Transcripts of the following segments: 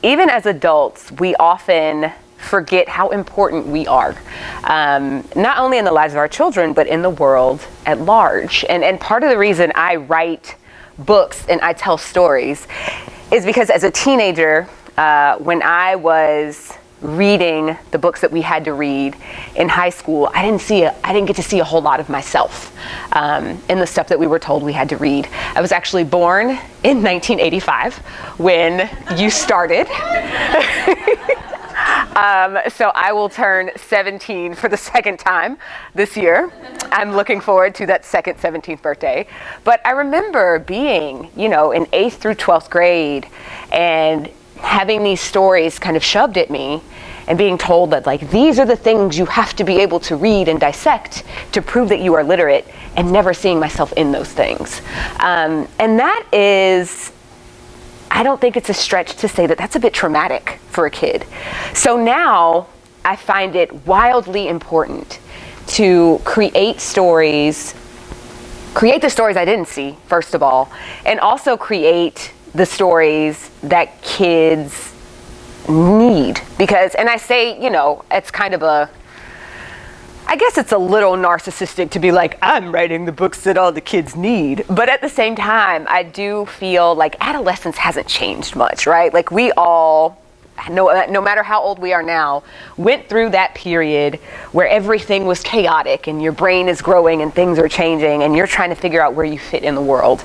even as adults, we often forget how important we are, not only in the lives of our children, but in the world at large. And part of the reason I write books and I tell stories is because as a teenager, when I was reading the books that we had to read in high school, I didn't get to see a whole lot of myself in the stuff that we were told we had to read. I was actually born in 1985 when you started. So I will turn 17 for the second time this year. I'm looking forward to that second 17th birthday. But I remember being, in 8th through 12th grade and having these stories kind of shoved at me and being told that, like, these are the things you have to be able to read and dissect to prove that you are literate, and never seeing myself in those things. And that is, I don't think it's a stretch to say that that's a bit traumatic for a kid. So now I find it wildly important to create the stories I didn't see, first of all, and also create the stories that kids need. Because, and I say, it's kind of I guess it's a little narcissistic to be like, I'm writing the books that all the kids need. But at the same time, I do feel like adolescence hasn't changed much, right? Like, we all, no matter how old we are now, went through that period where everything was chaotic and your brain is growing and things are changing and you're trying to figure out where you fit in the world.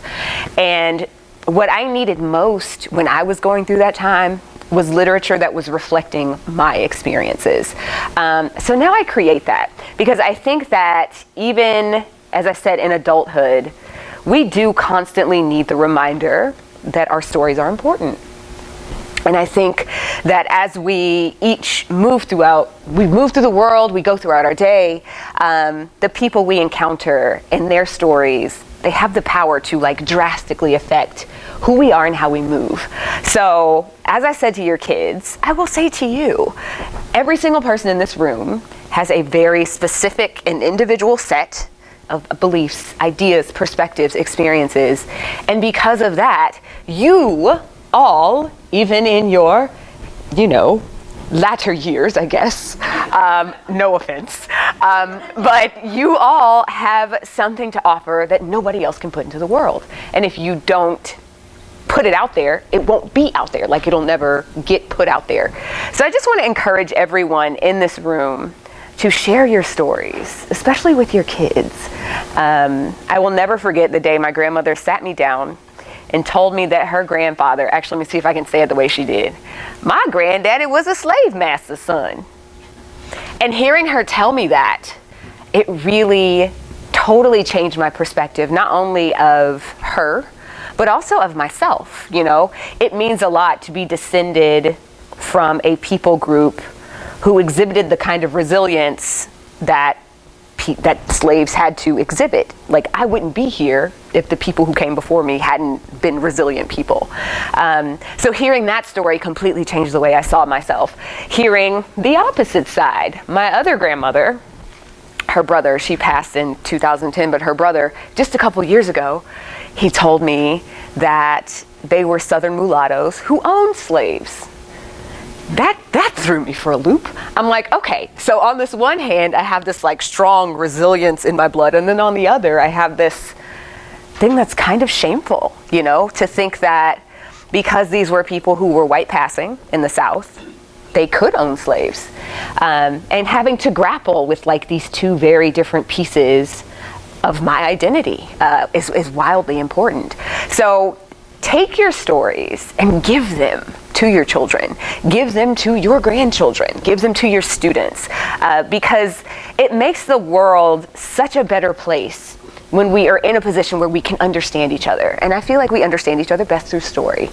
And what I needed most when I was going through that time was literature that was reflecting my experiences. So now I create that because I think that even, as I said, in adulthood, we do constantly need the reminder that our stories are important. And I think that as we each move through the world, we go throughout our day, the people we encounter and their stories, they have the power to, like, drastically affect who we are and how we move. So, as I said to your kids, I will say to you, every single person in this room has a very specific and individual set of beliefs, ideas, perspectives, experiences. And because of that, you all, even in your, latter years, I guess, no offense, but you all have something to offer that nobody else can put into the world. And if you don't put it out there, it won't be out there. Like, it'll never get put out there. So I just want to encourage everyone in this room to share your stories, especially with your kids. I will never forget the day my grandmother sat me down and told me that her grandfather, actually, let me see if I can say it the way she did. My granddaddy was a slave master's son. And hearing her tell me that, it really totally changed my perspective, not only of her, but also of myself. It means a lot to be descended from a people group who exhibited the kind of resilience that slaves had to exhibit. Like, I wouldn't be here if the people who came before me hadn't been resilient people. So hearing that story completely changed the way I saw myself. Hearing the opposite side, my other grandmother, her brother, she passed in 2010, but her brother, just a couple years ago, he told me that they were Southern mulattoes who owned slaves. That threw me for a loop. I'm like, okay, so on this one hand, I have this, like, strong resilience in my blood, and then on the other, I have this thing that's kind of shameful, to think that because these were people who were white passing in the South, they could own slaves. And having to grapple with, like, these two very different pieces of my identity is wildly important. So take your stories and give them to your children, give them to your grandchildren, give them to your students, because it makes the world such a better place when we are in a position where we can understand each other. And I feel like we understand each other best through story.